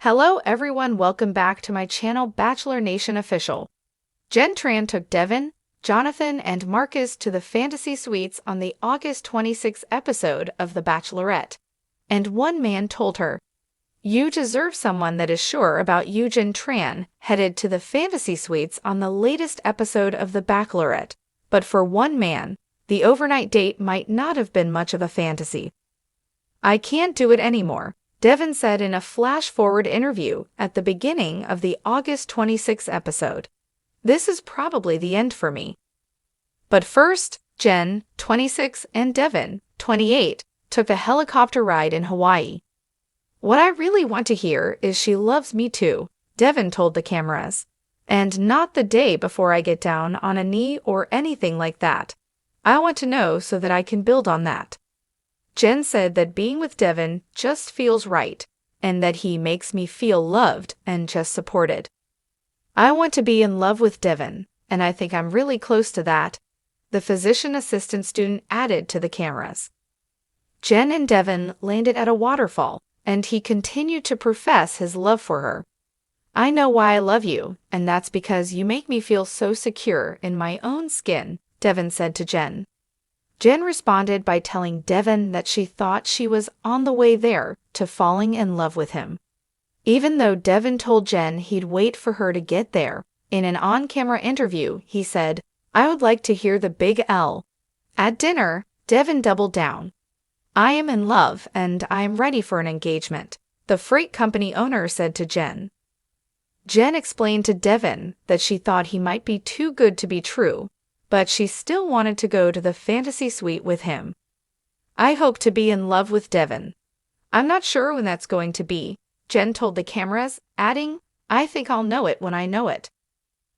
Hello everyone, welcome back to my channel Bachelor Nation Official. Jenn Tran took Devin, Jonathan, and Marcus to the fantasy suites on the August 26th episode of The Bachelorette. And one man told her, "You deserve someone that is sure about you." Jenn Tran headed to the fantasy suites on the latest episode of The Bachelorette. But for one man, the overnight date might not have been much of a fantasy. "I can't do it anymore," Devin said in a flash-forward interview at the beginning of the August 26th episode. "This is probably the end for me." But first, Jenn, 26, and Devin, 28, took a helicopter ride in Hawaii. "What I really want to hear is she loves me too," Devin told the cameras. "And not the day before I get down on a knee or anything like that. I want to know so that I can build on that." Jenn said that being with Devin just feels right, and that he makes me feel loved and just supported. "I want to be in love with Devin, and I think I'm really close to that," the physician assistant student added to the cameras. Jenn and Devin landed at a waterfall, and he continued to profess his love for her. "I know why I love you, and that's because you make me feel so secure in my own skin," Devin said to Jenn. Jenn responded by telling Devin that she thought she was on the way there to falling in love with him. Even though Devin told Jenn he'd wait for her to get there, in an on-camera interview, he said, "I would like to hear the big L." At dinner, Devin doubled down. "I am in love and I am ready for an engagement," the freight company owner said to Jenn. Jenn explained to Devin that she thought he might be too good to be true, but she still wanted to go to the fantasy suite with him. "I hope to be in love with Devin. I'm not sure when that's going to be," Jenn told the cameras, adding, "I think I'll know it when I know it."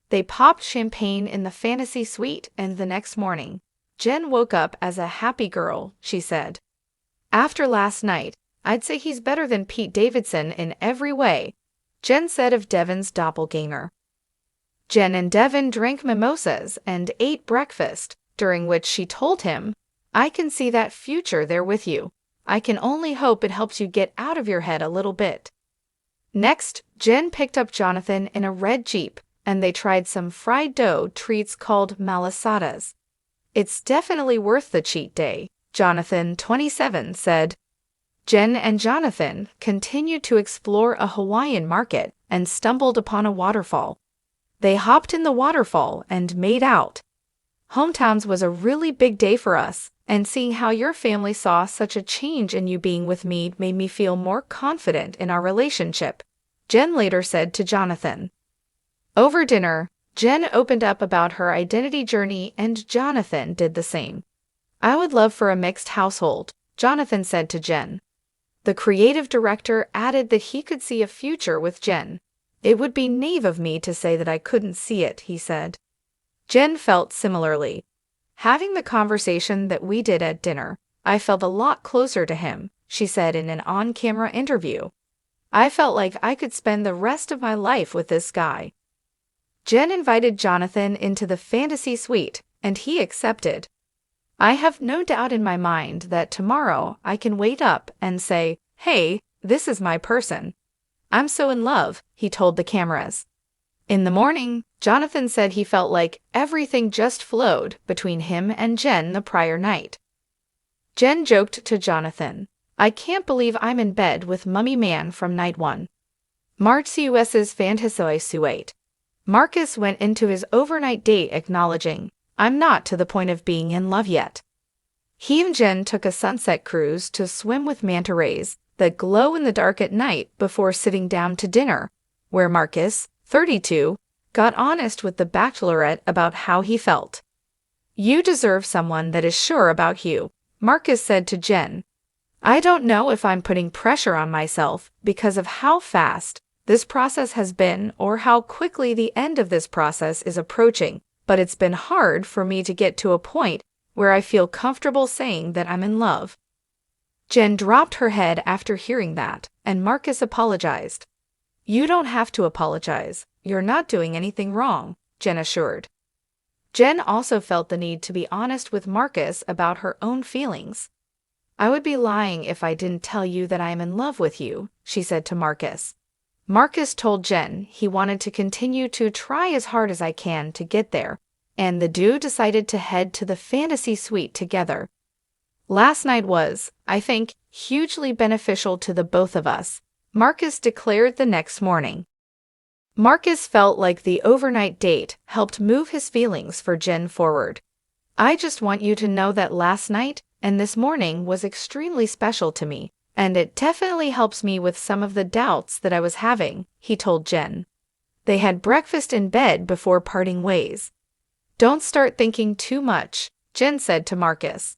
They popped champagne in the fantasy suite, and the next morning, Jenn woke up as a happy girl, she said. "After last night, I'd say he's better than Pete Davidson in every way," Jenn said of Devin's doppelganger. Jenn and Devin drank mimosas and ate breakfast, during which she told him, "I can see that future there with you. I can only hope it helps you get out of your head a little bit." Next, Jenn picked up Jonathan in a red Jeep, and they tried some fried dough treats called malasadas. "It's definitely worth the cheat day," Jonathan, 27, said. Jenn and Jonathan continued to explore a Hawaiian market and stumbled upon a waterfall. They hopped in the waterfall and made out. "Hometowns was a really big day for us, and seeing how your family saw such a change in you being with me made me feel more confident in our relationship," Jenn later said to Jonathan. Over dinner, Jenn opened up about her identity journey and Jonathan did the same. "I would love for a mixed household," Jonathan said to Jenn. The creative director added that he could see a future with Jenn. "It would be naive of me to say that I couldn't see it," he said. Jenn felt similarly. "Having the conversation that we did at dinner, I felt a lot closer to him," she said in an on-camera interview. "I felt like I could spend the rest of my life with this guy." Jenn invited Jonathan into the fantasy suite, and he accepted. "I have no doubt in my mind that tomorrow I can wake up and say, 'Hey, this is my person. I'm so in love,'" he told the cameras. In the morning, Jonathan said he felt like everything just flowed between him and Jenn the prior night. Jenn joked to Jonathan, "I can't believe I'm in bed with Mummy Man from night one." Marcus's fantasy suite. Marcus went into his overnight date acknowledging, "I'm not to the point of being in love yet." He and Jenn took a sunset cruise to swim with manta rays that glow in the dark at night before sitting down to dinner, where Marcus, 32, got honest with the Bachelorette about how he felt. "You deserve someone that is sure about you," Marcus said to Jenn. "I don't know if I'm putting pressure on myself because of how fast this process has been or how quickly the end of this process is approaching, but it's been hard for me to get to a point where I feel comfortable saying that I'm in love." Jenn dropped her head after hearing that, and Marcus apologized. "You don't have to apologize. You're not doing anything wrong," Jenn assured. Jenn also felt the need to be honest with Marcus about her own feelings. "I would be lying if I didn't tell you that I am in love with you," she said to Marcus. Marcus told Jenn he wanted to continue to try as hard as I can to get there, and the duo decided to head to the fantasy suite together. Last night was, I think, hugely beneficial to the both of us, Marcus declared the next morning. Marcus felt like the overnight date helped move his feelings for Jenn forward. I just want you to know that last night and this morning was extremely special to me, and it definitely helps me with some of the doubts that I was having, he told Jenn. They had breakfast in bed before parting ways. Don't start thinking too much, Jenn said to Marcus.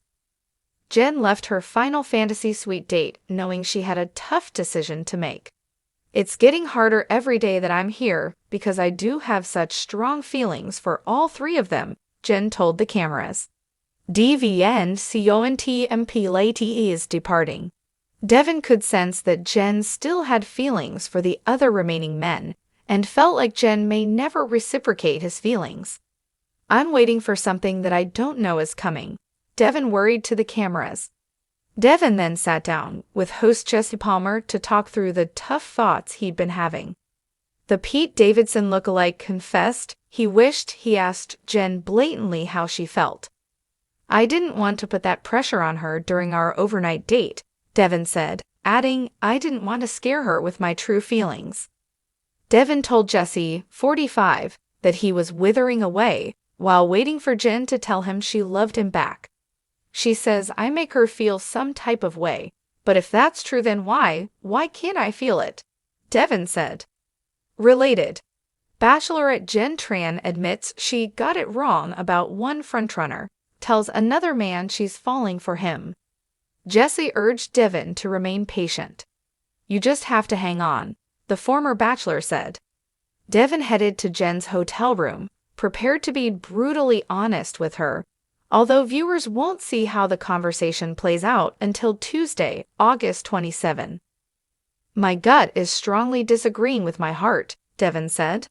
Jenn left her final fantasy suite date knowing she had a tough decision to make. It's getting harder every day that I'm here because I do have such strong feelings for all three of them, Jenn told the cameras. Devin is departing. Devin could sense that Jenn still had feelings for the other remaining men and felt like Jenn may never reciprocate his feelings. I'm waiting for something that I don't know is coming, Devin worried to the cameras. Devin then sat down with host Jesse Palmer to talk through the tough thoughts he'd been having. The Pete Davidson lookalike confessed he wished he asked Jenn blatantly how she felt. I didn't want to put that pressure on her during our overnight date, Devin said, adding, I didn't want to scare her with my true feelings. Devin told Jesse, 45, that he was withering away while waiting for Jenn to tell him she loved him back. She says I make her feel some type of way, but if that's true then why can't I feel it? Devin said. Related. Bachelorette Jenn Tran admits she got it wrong about one frontrunner, tells another man she's falling for him. Jesse urged Devin to remain patient. You just have to hang on, the former Bachelor said. Devin headed to Jenn's hotel room, prepared to be brutally honest with her, although viewers won't see how the conversation plays out until Tuesday, August 27. My gut is strongly disagreeing with my heart, Devin said.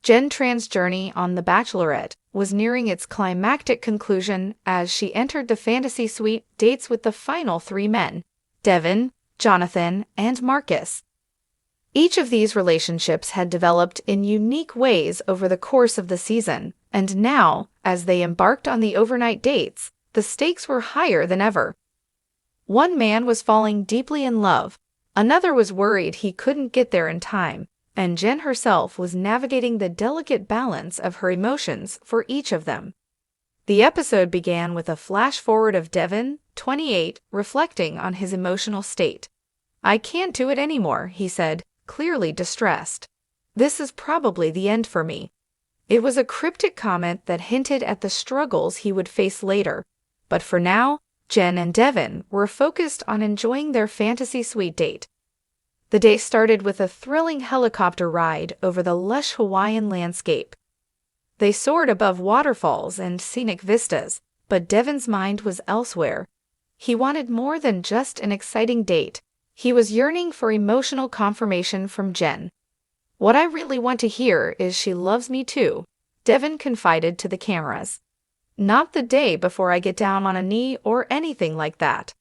Jenn Tran's journey on The Bachelorette was nearing its climactic conclusion as she entered the fantasy suite dates with the final three men, Devin, Jonathan, and Marcus. Each of these relationships had developed in unique ways over the course of the season, and now, as they embarked on the overnight dates, the stakes were higher than ever. One man was falling deeply in love, another was worried he couldn't get there in time, and Jenn herself was navigating the delicate balance of her emotions for each of them. The episode began with a flash-forward of Devin, 28, reflecting on his emotional state. I can't do it anymore, he said, clearly distressed. This is probably the end for me. It was a cryptic comment that hinted at the struggles he would face later, but for now, Jenn and Devin were focused on enjoying their fantasy suite date. The day started with a thrilling helicopter ride over the lush Hawaiian landscape. They soared above waterfalls and scenic vistas, but Devin's mind was elsewhere. He wanted more than just an exciting date. He was yearning for emotional confirmation from Jenn. What I really want to hear is she loves me too, Devin confided to the cameras. Not the day before I get down on a knee or anything like that.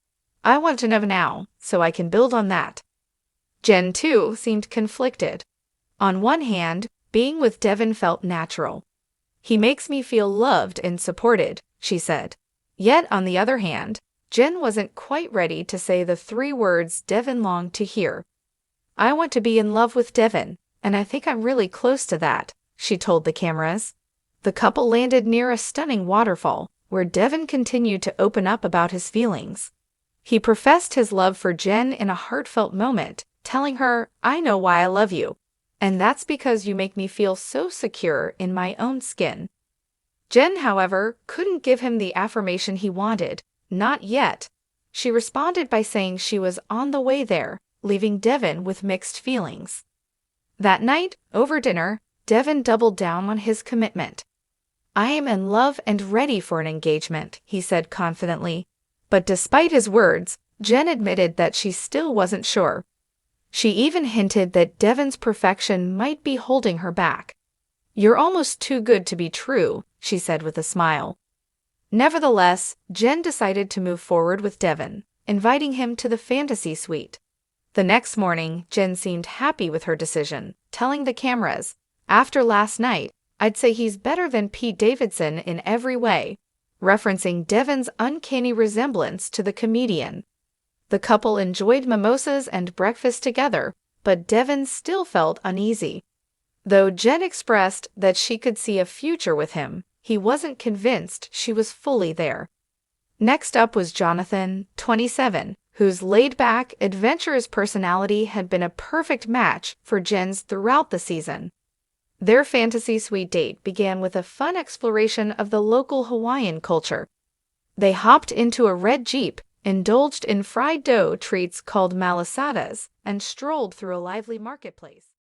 I want to know now, so I can build on that. Jenn, too, seemed conflicted. On one hand, being with Devin felt natural. He makes me feel loved and supported, she said. Yet, on the other hand, Jenn wasn't quite ready to say the three words Devin longed to hear. I want to be in love with Devin, and I think I'm really close to that, she told the cameras. The couple landed near a stunning waterfall, where Devin continued to open up about his feelings. He professed his love for Jenn in a heartfelt moment, telling her, I know why I love you, and that's because you make me feel so secure in my own skin. Jenn, however, couldn't give him the affirmation he wanted, not yet. She responded by saying she was on the way there, leaving Devin with mixed feelings. That night, over dinner, Devin doubled down on his commitment. I am in love and ready for an engagement, he said confidently. But despite his words, Jenn admitted that she still wasn't sure. She even hinted that Devin's perfection might be holding her back. You're almost too good to be true, she said with a smile. Nevertheless, Jenn decided to move forward with Devin, inviting him to the fantasy suite. The next morning, Jenn seemed happy with her decision, telling the cameras, "After last night, I'd say he's better than Pete Davidson in every way," referencing Devin's uncanny resemblance to the comedian. The couple enjoyed mimosas and breakfast together, but Devin still felt uneasy. Though Jenn expressed that she could see a future with him, he wasn't convinced she was fully there. Next up was Jonathan, 27, whose laid-back, adventurous personality had been a perfect match for Jenn's throughout the season. Their fantasy suite date began with a fun exploration of the local Hawaiian culture. They hopped into a red Jeep, indulged in fried dough treats called malasadas, and strolled through a lively marketplace.